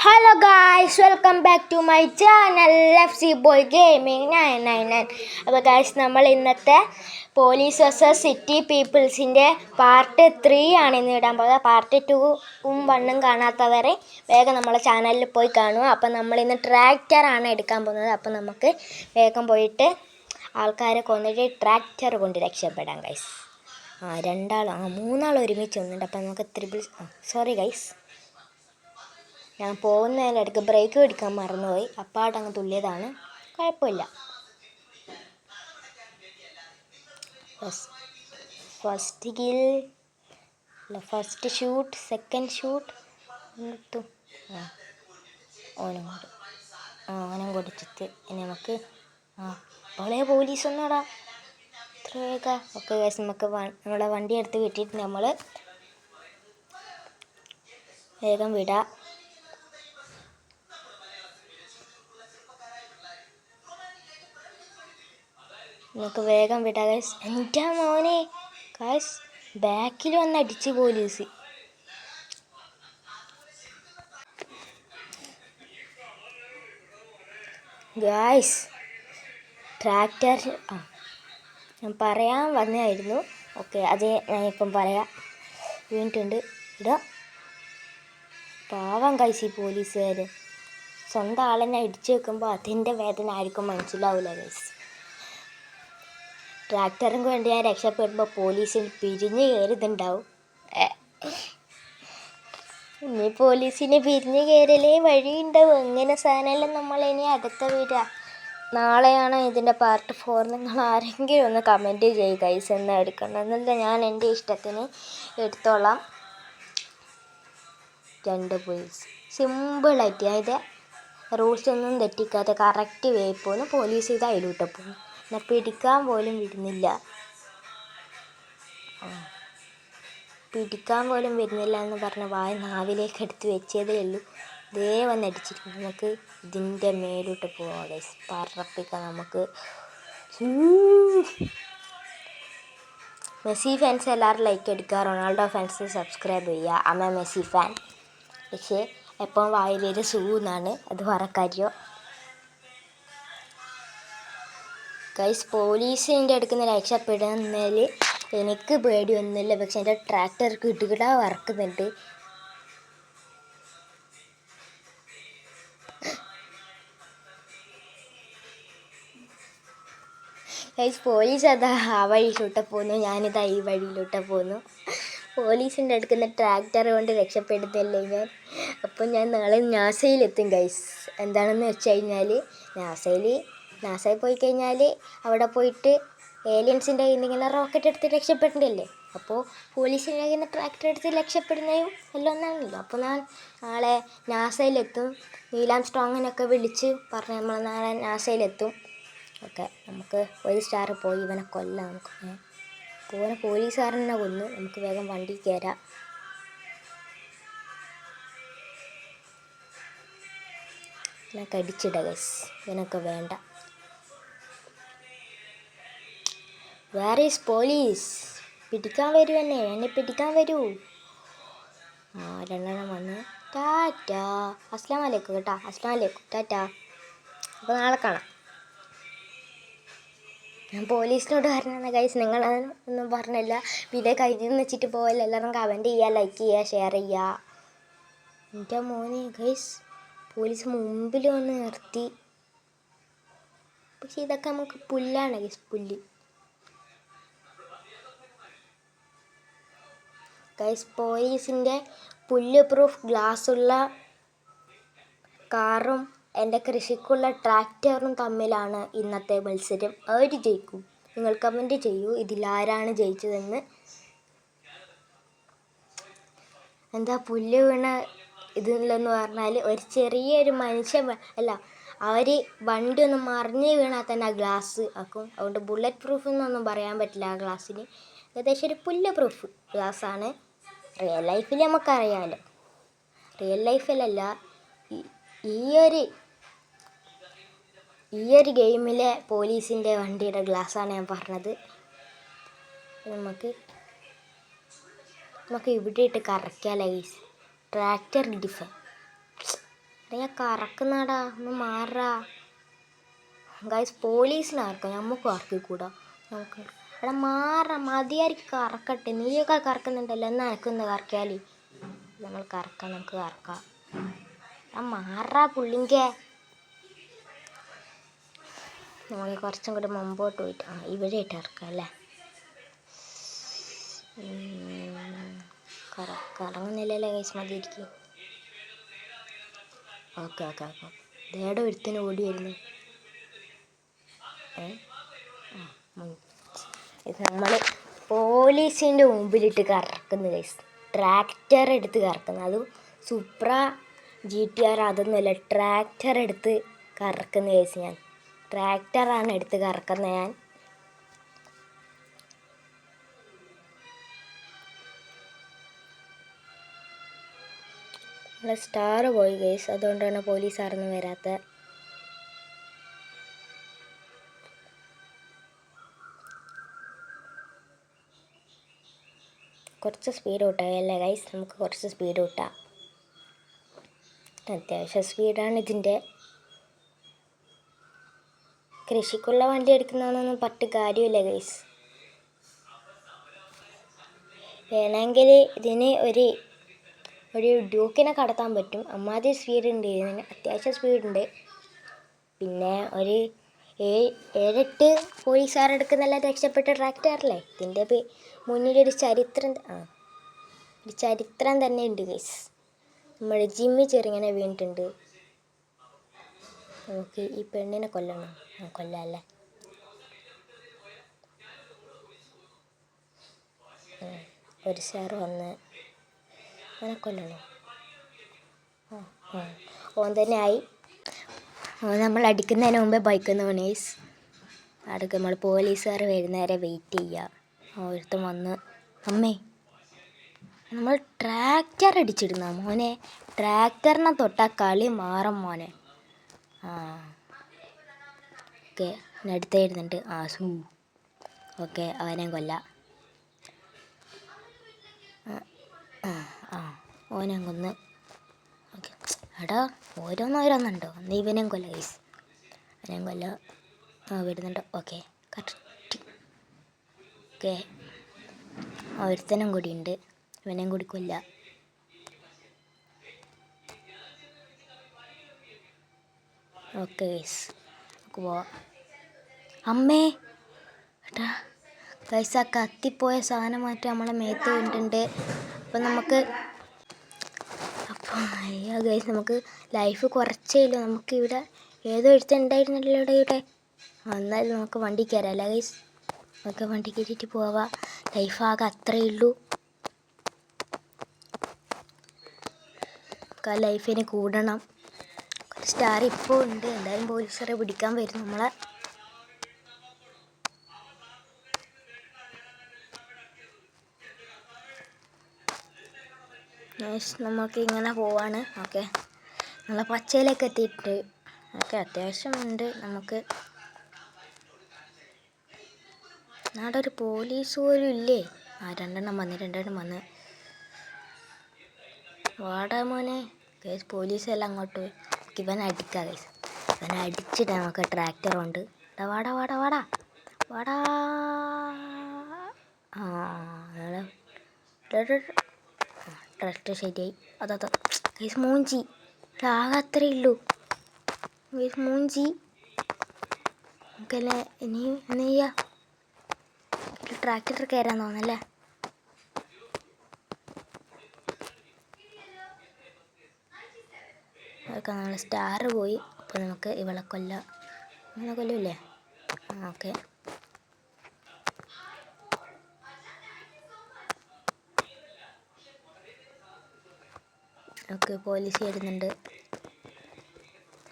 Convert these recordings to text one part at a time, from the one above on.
Hello guys, welcome back to my channel FC Boy Gaming 999. അപ്പോൾ guys നമ്മൾ ഇന്നത്തെ police versus city പീപ്പിൾസിൻ്റെ part 3 ആണ് ഇന്ന് ഇടാൻ പോകുന്നത്. പാർട്ട് 2ഉം 1ഉം കാണാത്തവരെ വേഗം നമ്മളെ ചാനലിൽ പോയി കാണുക. അപ്പോൾ നമ്മളിന്ന് ട്രാക്ടറാണ് എടുക്കാൻ പോകുന്നത്. അപ്പോൾ നമുക്ക് വേഗം പോയിട്ട് ആൾക്കാരെ കൊന്നിട്ട് ട്രാക്ടർ കൊണ്ട് രക്ഷപ്പെടാം ഗൈസ്. മൂന്നാൾ ഒരുമിച്ച് വന്നിട്ടുണ്ട്. അപ്പോൾ നമുക്ക് സോറി ഗൈസ്, ഞാൻ പോകുന്നതിനിടയ്ക്ക് ബ്രേക്ക് പിടിക്കാൻ മറന്നുപോയി. അപ്പാടങ്ങ് തുള്ളിയതാണ്, കുഴപ്പമില്ല. First kill, first shoot, second shoot ഇട്ടു. ഓനം കൊടുത്തിട്ട് നമുക്ക് പഴയ പോലീസ് ഒന്നാടാ ഇത്രയൊക്കെ. ഓക്കെ ഗൈസ്, നമുക്ക് നമ്മളെ വണ്ടി എടുത്ത് കിട്ടിയിട്ട് നമ്മൾ വേഗം വിടാം. നമുക്ക് വേഗം വിടാം ഗൈസ്. എൻ്റെ മോനെ ഗൈസ്, ബാക്കിൽ വന്ന് അടിച്ച് പോലീസ്. ഗൈസ് ട്രാക്ടർ ഞാൻ പറയാൻ വന്നതായിരുന്നു. ഓക്കെ, അത് ഞാനിപ്പം പറയാം. വീണിട്ടുണ്ട് ഇടാ. പാവം ഗൈസ്, ഈ പോലീസുകാർ സ്വന്തം ആളെന്നെ അടിച്ചു വെക്കുമ്പോൾ അതിൻ്റെ വേദന ആർക്കും മനസ്സിലാവില്ല ഗൈസ്. ട്രാക്ടറിന് വേണ്ടി ഞാൻ രക്ഷപ്പെടുമ്പോൾ പോലീസിൽ പിരിഞ്ഞ് കയറുന്നുണ്ടാവും. ഇനി പോലീസിന് പിരിഞ്ഞ് കയറലേ വഴിയുണ്ടാവും. എങ്ങനെ സാധനമെല്ലാം നമ്മളിനി അടുത്ത വീടാ. നാളെയാണ് ഇതിൻ്റെ പാർട്ട് 4. നിങ്ങൾ ആരെങ്കിലും ഒന്ന് കമൻറ്റ് ചെയ്യുക ഗൈസ് എന്ന് എടുക്കണം. എന്നിട്ട് ഞാൻ എൻ്റെ ഇഷ്ടത്തിന് എടുത്തോളാം. 2 പോലീസ് സിമ്പിളായിട്ട്, അതായത് റൂൾസ് ഒന്നും തെറ്റിക്കാതെ കറക്റ്റ് വേ പോകുന്നു. പോലീസ് ഇത് അതിലൂട്ട് പോകുന്നു. എന്നാൽ പിടിക്കാൻ പോലും വരുന്നില്ല എന്ന് പറഞ്ഞ വായ നാവിലേക്ക് എടുത്ത് വെച്ചതേ ഉള്ളൂ. ഇതേ വന്ന് അടിച്ചിരിക്കുന്നു. നമുക്ക് ഇതിൻ്റെ മേലോട്ട് പോകാം ഗൈസ്, പറപ്പിക്കാം. നമുക്ക് മെസ്സി ഫാൻസ് എല്ലാവരും ലൈക്ക് എടുക്കുക, റൊണാൾഡോ ഫാൻസ് സബ്സ്ക്രൈബ് ചെയ്യുക. അമ്മ മെസ്സി ഫാൻ. പക്ഷേ എപ്പോൾ വായിലൊരു എന്നാണ്, അത് പറക്കാരിയോ ഗൈസ്. പോലീസിൻ്റെ അടുക്കുന്ന രക്ഷപ്പെടുന്നതിൽ എനിക്ക് പേടിയൊന്നുമില്ല. പക്ഷെ എൻ്റെ ട്രാക്ടർ കിട്ടുകിടാ വറക്കുന്നുണ്ട്. ഗൈസ് പോലീസ് അതാ ആ വഴിയിലോട്ട് പോകുന്നു, ഞാനിതാ ഈ വഴിയിലോട്ട് പോകുന്നു. പോലീസിൻ്റെ അടുക്കുന്ന ട്രാക്ടർ കൊണ്ട് രക്ഷപ്പെടുന്നല്ലേ ഞാൻ. അപ്പോൾ ഞാൻ നാളെ നാസയിലെത്തും ഗൈസ്. എന്താണെന്ന് വെച്ച് കഴിഞ്ഞാൽ നാസയിൽ പോയി കഴിഞ്ഞാൽ അവിടെ പോയിട്ട് ഏലിയൻസിൻ്റെ കയ്യിൽ നിന്ന് ഇങ്ങനെ റോക്കറ്റ് എടുത്ത് രക്ഷപ്പെടേണ്ടല്ലേ. അപ്പോൾ പോലീസിൻ്റെ കയ്യിൽ നിന്ന് ട്രാക്ടർ എടുത്ത് രക്ഷപ്പെടുന്നതും എല്ലാം ഒന്നാണല്ലോ. അപ്പോൾ ഞാൻ നാളെ നാസയിലെത്തും. നീലാം സ്ട്രോങ്ങിനൊക്കെ വിളിച്ച് പറഞ്ഞ് നമ്മൾ നാളെ നാസയിലെത്തും. ഓക്കെ, നമുക്ക് 1 സ്റ്റാർ പോയി ഇവനെ കൊല്ലാം. നമുക്ക് പോലീസുകാരനെ കൊന്ന് നമുക്ക് വേഗം വണ്ടി കയറാം. ഇതിനൊക്കെ അടിച്ചിട ഗൈസ്, ഇതിനൊക്കെ വേണ്ട. Where is police? പിടിക്കാൻ വരൂ എന്നെ പിടിക്കാൻ വരൂ. 2 എണ്ണം വന്ന്. ടാറ്റാ, അസ്സലാമു അലൈക്കും കേട്ടോ. അസ്സലാമു അലൈക്കും, ടാറ്റാ. അപ്പോൾ നാളെ കാണാം. ഞാൻ പോലീസിനോട് പറഞ്ഞാൽ ഗൈസ്, നിങ്ങളൊന്നും പറഞ്ഞില്ല. വീഡിയോ കഴിഞ്ഞെന്ന് വെച്ചിട്ട് പോയല്ലോ. എല്ലാവരും കമൻറ്റ് ചെയ്യുക, ലൈക്ക് ചെയ്യുക, ഷെയർ ചെയ്യുക. എൻ്റെ മോനെ ഗൈസ്, പോലീസ് മുമ്പിൽ വന്ന് നിർത്തി. പക്ഷെ ഇതൊക്കെ നമുക്ക് പുല്ലാണ് ഗൈസ്, പുല്ല് ഗൈസ്. പോലീസിൻ്റെ പുല്ല് പ്രൂഫ് ഗ്ലാസ്സുള്ള കാറും എൻ്റെ കൃഷിക്കുള്ള ട്രാക്ടറും തമ്മിലാണ് ഇന്നത്തെ മത്സരം. ആര് ജയിക്കും? നിങ്ങൾ കമൻറ്റ് ചെയ്യൂ ഇതിലാരാണ് ജയിച്ചതെന്ന്. എന്താ പുല്ല് വീണ ഇതില്ലെന്ന് പറഞ്ഞാൽ ഒരു ചെറിയൊരു മനുഷ്യൻ അവർ വണ്ടി ഒന്ന് മറിഞ്ഞ് വീണാൽ തന്നെ ആ ഗ്ലാസ് ആക്കും. അതുകൊണ്ട് ബുള്ളറ്റ് പ്രൂഫ് എന്നൊന്നും പറയാൻ പറ്റില്ല ആ ഗ്ലാസ്സിന്. ഏകദേശം ഒരു പുല്ല് പ്രൂഫ് ഗ്ലാസ്സാണ്. റിയൽ ലൈഫിൽ നമുക്കറിയാമല്ലോ. റിയൽ ലൈഫിലല്ല, ഈ ഒരു ഗെയിമിലെ പോലീസിൻ്റെ വണ്ടിയുടെ ഗ്ലാസ്സാണ് ഞാൻ പറഞ്ഞത്. നമുക്ക് ഇവിടെ ഇട്ട് കറക്കാല ഗൈസ്. ട്രാക്ടർ ഡിഫൻ എടാ ഞാൻ കറക്കുന്നാടാ, ഒന്ന് മാറാ ഗൈസ്. പോലീസിനാർക്കാം, നമുക്ക് കറക്കിക്കൂടാ. നമുക്ക് എടാ മാറാ, മതിയായിരിക്കും കറക്കട്ടെ. നീയൊക്കെ കറക്കുന്നുണ്ടല്ലോ, എന്നാൽ എനിക്കൊന്ന് കറക്കിയാൽ നമ്മൾ കറക്കാം, നമുക്ക് കറക്കാം. ആ മാറാ പുള്ളിങ്കേ. നമുക്ക് കുറച്ചും കൂടി മുമ്പോട്ട് പോയിട്ട് ഇവിടെ ഇട്ട് ഇറക്കാം അല്ലേ. കറങ്ങുന്നില്ലല്ലേ ഗൈസ്, മതിയിരിക്കും. Okay okay okay. ദേടെ ഒരുത്തിന് ഓടി വരുന്നു. ഇത് നമ്മൾ പോലീസിൻ്റെ മുമ്പിലിട്ട് കറക്കുന്നു ഗൈസ്. ട്രാക്ടർ എടുത്ത് കറക്കുന്നത്, അതും സുപ്ര GTR അതൊന്നുമല്ല, ട്രാക്ടർ എടുത്ത് കറക്കുന്ന ഗൈസ്. ഞാൻ ട്രാക്ടറാണ് എടുത്ത് കറക്കുന്നത്. ഞാൻ നമ്മളെ സ്റ്റാർ പോയി ഗൈസ്, അതുകൊണ്ടാണ് പോലീസുകാരൊന്നും വരാത്തത്. കുറച്ച് സ്പീഡ് കൂട്ടാമല്ലേ ഗൈസ്, നമുക്ക് കുറച്ച് സ്പീഡ് കൂട്ടാം. അത്യാവശ്യം സ്പീഡാണ് ഇതിൻ്റെ. കൃഷിക്കുള്ള വണ്ടി എടുക്കുന്നതൊന്നും പറ്റ് കാര്യമില്ല ഗൈസ്. വേണമെങ്കിൽ ഇതിന് ഒരു ഡ്യൂക്കിനെ കടത്താൻ പറ്റും, അമ്മാതിരി സ്പീഡുണ്ട് ഇതിന്, അത്യാവശ്യം സ്പീഡുണ്ട്. പിന്നെ ഒരു 7-8 പോലീസുകാരെടുക്കുന്നെല്ലാം രക്ഷപ്പെട്ട ട്രാക്ടറല്ലേ. ഇതിൻ്റെ മുന്നിലൊരു ചരിത്രം തന്നെ ഉണ്ട് ഗൈസ്. നമ്മുടെ ജിമ്മി ചെറുങ്ങനെ വീണിട്ടുണ്ട്. നമുക്ക് ഈ പെണ്ണിനെ കൊല്ലണം. കൊല്ലല്ലേ. ഒരു സാർ വന്ന് അവനെ കൊല്ലണം. ഓൻ തന്നെ ആയി. നമ്മൾ അടിക്കുന്നതിന് മുമ്പേ ബൈക്കിൽ നിന്ന് ഗൈസ്. അടുക്ക് നമ്മൾ പോലീസുകാർ വരുന്നവരെ വെയിറ്റ് ചെയ്യുക. ഒരുത്തം വന്ന് അമ്മേ നമ്മൾ ട്രാക്ടർ അടിച്ചിടുന്ന മോനെ. ട്രാക്ടറിനെ തൊട്ടാൽ കളി മാറും മോനെ. ഓക്കെ അടുത്ത് വരുന്നുണ്ട്. ഓക്കെ അവനെ കൊല്ലാം. ഓനെ കൊന്ന്. ഓക്കെ എടാ ഓരോന്നോരോന്നുണ്ടോ, നീ ഇവനെയും കൊല്ല ഗൈസ്. അവനെയും കൊല്ല. വരുന്നുണ്ട്. Okay correct. ഓക്കെ ഒരുത്തനും കൂടി ഉണ്ട്, ഇവനെയും കൂടി കൊല്ല. ഓക്കെ ഗൈസ് നമുക്ക് പോവാം. അമ്മേ ഏട്ടാ ഗൈസ്, ആ കത്തിപ്പോയ സാധനം മാറ്റി നമ്മളെ മേത്ത് വീണിട്ടുണ്ട്. അയ്യോ ഗൈസ്, നമുക്ക് ലൈഫ് കുറച്ചേ ഉള്ളൂ. നമുക്കിവിടെ ഏതോ ഒരുത്തുണ്ടായിരുന്നല്ലോ ഇവിടെ. എന്നാലും നമുക്ക് വണ്ടി കയറാമല്ല ഗൈസ്. നമുക്ക് വണ്ടി കയറ്റിയിട്ട് പോവാം. ലൈഫ് ആകെ അത്രയേ ഉള്ളൂ. നമുക്ക് ആ ലൈഫിന് കൂടണം. സ്റ്റാർ ഇപ്പോൾ ഉണ്ട്, എന്തായാലും പോലീസുകാരെ പിടിക്കാൻ വരും നമ്മളെ. നമുക്ക് ഇങ്ങനെ പോവാണ്. ഓക്കെ നമ്മളെ പച്ചയിലേക്ക് എത്തിയിട്ട്. ഓക്കെ അത്യാവശ്യം ഉണ്ട് നമുക്ക്. അവിടെ ഒരു പോലീസ് പോലും ഇല്ലേ. രണ്ടെണ്ണം വന്ന് വാടാ മോനെ. കേസ് പോലീസെല്ലാം അങ്ങോട്ട് പോയി. ഇവനെ അടിക്കാം കേസ്. ഇവനെ അടിച്ചിട്ട് നമുക്ക് ട്രാക്ടർ ഉണ്ട്. വാടാ വാടാ വാടാ വാടാ. ട്രാക്ടർ ശരിയായി. അതാ കേസ് മൂഞ്ചി. ആകെ അത്രയേ ഉള്ളൂ കേസ്, മൂഞ്ചി. നമുക്കല്ലേ ഇനി എന്ത് ചെയ്യാ. ട്രാക്ടർ കയറാൻ തോന്നല്ലേ. അതൊക്കെ നമ്മൾ സ്റ്റാർ പോയി. അപ്പോൾ നമുക്ക് ഇവളെ കൊല്ലാം. ഇവളെ കൊല്ലൂല്ലേ. ഓക്കെ ഓക്കെ പോലീസ് വരുന്നുണ്ട്.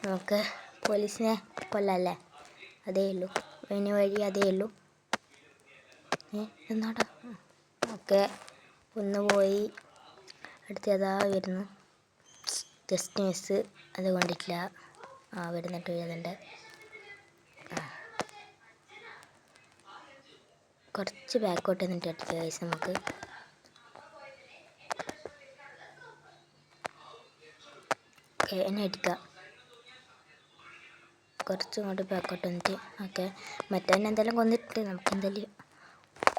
നമുക്ക് പോലീസിനെ കൊല്ലല്ലേ, അതേ ഉള്ളൂ. അതിന് വഴി അതേ ഉള്ളൂ. എന്നാടാ. ഓക്കെ ഒന്ന് പോയി. അടുത്തതാ വരുന്നു. ജസ്റ്റ് മിസ്, അത് കണ്ടിട്ടില്ല. വരുന്നുണ്ട്. കുറച്ച് ബാക്കോട്ട് നിന്നിട്ട് അടിക്കുക ഗൈസ് നമുക്ക്. ഓക്കെ എന്നെ അടിക്കുക. കുറച്ച് ഇങ്ങോട്ട് ബാക്കോട്ട് വന്നിട്ട് ഓക്കെ. മറ്റേ എന്തെങ്കിലും കൊന്നിട്ട് നമുക്ക് എന്തായാലും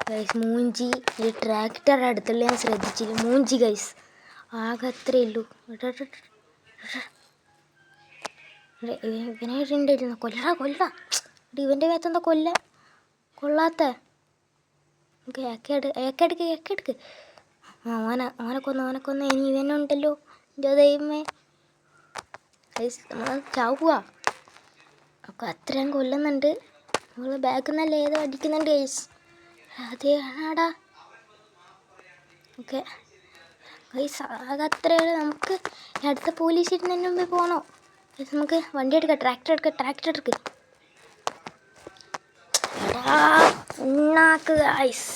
ഗൈസ് മൂഞ്ചി. ഈ ട്രാക്ടർ അടുത്തുള്ള ഞാൻ ശ്രദ്ധിച്ചില്ല. മൂഞ്ചി ഗൈസ്, ആകെ അത്രേ ഉള്ളൂ. ഇവനെ ഉണ്ടായിരുന്നു. കൊല്ലടാ ഇവൻ്റെ മേത്തെന്താ കൊള്ളാത്ത. ഓക്കെ ഏക്കെടുക്ക്. ഓനെ കൊന്ന് ഇനി ഇവനുണ്ടല്ലോ. എൻ്റെ ദൈവമേ ഗൈസ്, നമ്മൾ ചാവുക. ഒക്കെ അത്രയും കൊല്ലുന്നുണ്ട്. നമ്മൾ ബാക്കിൽ നിന്നല്ല ഏതോ അടിക്കുന്നുണ്ട് ഗൈസ്. അതേ ആടാ. ഓക്കെ ഗൈസ്, ആകെ അത്രയാണ്. നമുക്ക് അടുത്ത പോലീസ് ഇരുന്നതിന് മുമ്പേ പോകണോ? നമുക്ക് വണ്ടി എടുക്കാം. ട്രാക്ടർ എടുക്കുക. എടാ ഉണ്ടാക്ക് ഗൈസ്.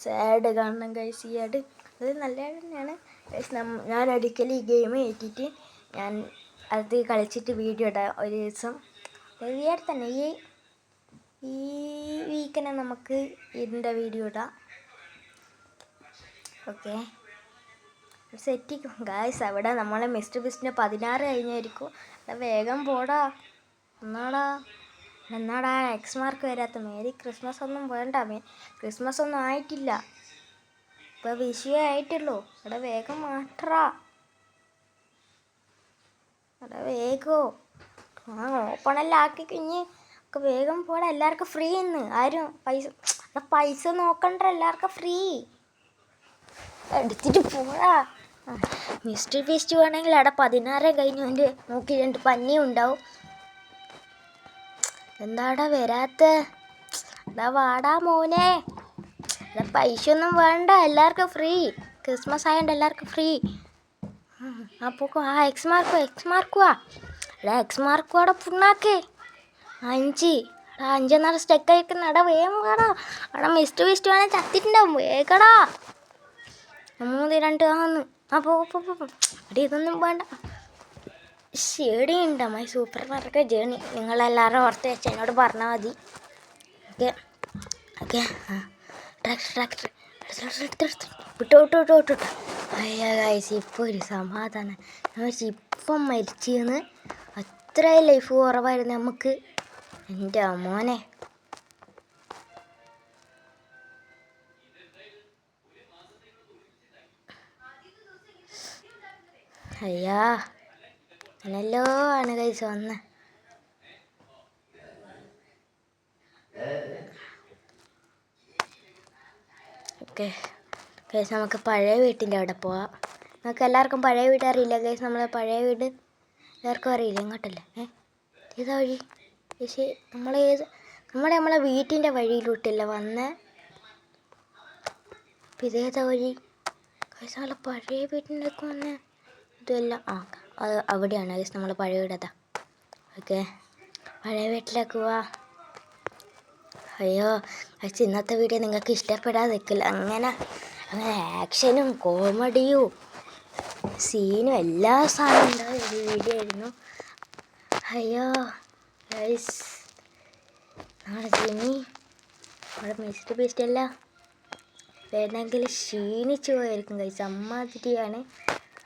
സാഡ് കാണണം ഗൈസ്. ഈ അത് നല്ല തന്നെയാണ് ഗൈസ്. ഞാൻ ഒരിക്കലും ഈ ഗെയിം ഏറ്റിട്ട് ഞാൻ അത് കളിച്ചിട്ട് വീഡിയോ ഇടാം ഒരു ദിവസം. ഈയിടെ തന്നെ ഈ വീക്കിനെ നമുക്ക് ഇതിൻ്റെ വീഡിയോ ഇടാം. ഓക്കെ സെറ്റിക്കും ഗായ്സ്. അവിടെ നമ്മളെ മിസ്റ്റർ ബീസ്റ്റിന് 16 കഴിഞ്ഞായിരിക്കും. വേഗം പോടാ. എന്നാടാ എക്സ് മാർക്ക് വരാത്ത. മേരി ക്രിസ്മസ് ഒന്നും വേണ്ട. ക്രിസ്മസ് ഒന്നും ആയിട്ടില്ല. ഇപ്പോൾ വിഷയം ആയിട്ടുള്ളൂ. അവിടെ വേഗം മാറ്ററാ. അവിടെ വേഗോ ഓപ്പണെല്ലാം ആക്കി കഴിഞ്ഞ് ഒക്കെ വേഗം പോടാ. എല്ലാവർക്കും ഫ്രീ ഇന്ന്. ആരും പൈസ നോക്കണ്ട. എല്ലാവർക്കും ഫ്രീ. എടുത്തിട്ട് പോടാ. മിസ്റ്റർ ബീസ്റ്റ് വേണമെങ്കിൽ അവിടെ 16 കഴിഞ്ഞു. എൻ്റെ നോക്കി 2 പന്നിയും ഉണ്ടാവും. എന്താടാ വരാത്ത? വാടാ മോനെ. പൈസ ഒന്നും വേണ്ട. എല്ലാവർക്കും ഫ്രീ. ക്രിസ്മസ് ആയതുകൊണ്ട് എല്ലാവർക്കും ഫ്രീ. അപ്പോൾ എക്സ് മാർക്കുവാ. എക്സ് മാർക്കുവാടെ പുണ്ണാക്കേ 5. 5 സ്റ്റെക്ക് അയക്കുന്ന. വേഗം വേടാ. അവിടെ മിസ്റ്റർ ബീസ്റ്റ് വേണേൽ ചത്തിട്ടുണ്ടാവും. വേഗടാ. 3, 2 ആന്ന്. അപ്പോൾ അവിടെ ഇതൊന്നും വേണ്ട. ഷേഡിയുണ്ട് മൈ സൂപ്പർ മാർക്കറ്റ് ജേണി. നിങ്ങളെല്ലാവരും ഓർത്ത് വെച്ച് എന്നോട് പറഞ്ഞാൽ മതി. ഓക്കെ ട്രാക്ടർ വിട്ടോ. അയ്യാ ഗൈസ്, ഇപ്പോൾ ഒരു സമാധാനം. ഇപ്പം മരിച്ചെന്ന്. അത്രയും ലൈഫ് കുറവായിരുന്നു നമുക്ക്. എൻ്റെ മോനെ അയ്യാ അങ്ങനെല്ലോ ആണ് ഗൈസ് വന്ന്. ഓക്കെ ഗൈസ്, നമുക്ക് പഴയ വീട്ടിൻ്റെ അവിടെ പോവാം. നമുക്ക് എല്ലാവർക്കും പഴയ വീട് അറിയില്ല ഗൈസ്. നമ്മളെ പഴയ വീട് എല്ലാവർക്കും അറിയില്ല. ഇങ്ങോട്ടല്ലേ ഏതാ വഴി? പക്ഷേ നമ്മളെ വീട്ടിൻ്റെ വഴിയിലോട്ടല്ല വന്നേ. അപ്പം ഇതേതാ വഴി ഗൈസ്? നമ്മളെ പഴയ വീട്ടിൻ്റെ ഒക്കെ വന്നേ. ഇതല്ല അത് അവിടെയാണ് ഗൈസ് നമ്മൾ പഴയ വീടതാ. ഓക്കെ പഴയ വീട്ടിലേക്ക് പോവാ. അയ്യോ ഗൈസ്, ഇന്നത്തെ വീഡിയോ നിങ്ങൾക്ക് ഇഷ്ടപ്പെടാതെ നിൽക്കില്ല. അങ്ങനെ ആക്ഷനും കോമഡിയും സീനും എല്ലാ സാധനവും ഉണ്ടായ ഒരു വീഡിയോ ആയിരുന്നു. അയ്യോ ഗൈസ്, നമ്മുടെ മിസ്റ്റർ ബീസ്റ്റ് അല്ല വേണമെങ്കിൽ ക്ഷീണിച്ചു പോയായിരിക്കും ഗൈസ്. അമ്മാതിരിയാണ്.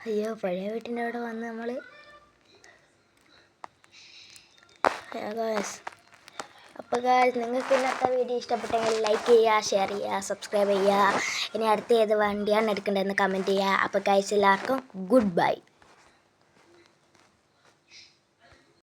അയ്യോ പഴയ വീട്ടിൻ്റെ അവിടെ വന്ന് നമ്മൾ ഗൈസ്. അപ്പോൾ ഗൈസ്, നിങ്ങൾക്ക് ഇന്നത്തെ വീഡിയോ ഇഷ്ടപ്പെട്ടെങ്കിൽ ലൈക്ക് ചെയ്യുക, ഷെയർ ചെയ്യുക, സബ്സ്ക്രൈബ് ചെയ്യുക. ഇനി അടുത്ത ഏത് വണ്ടിയാണ് എടുക്കേണ്ടതെന്ന് കമൻറ്റ് ചെയ്യുക. അപ്പോൾ ഗൈസ് എല്ലാവർക്കും ഗുഡ് ബൈ.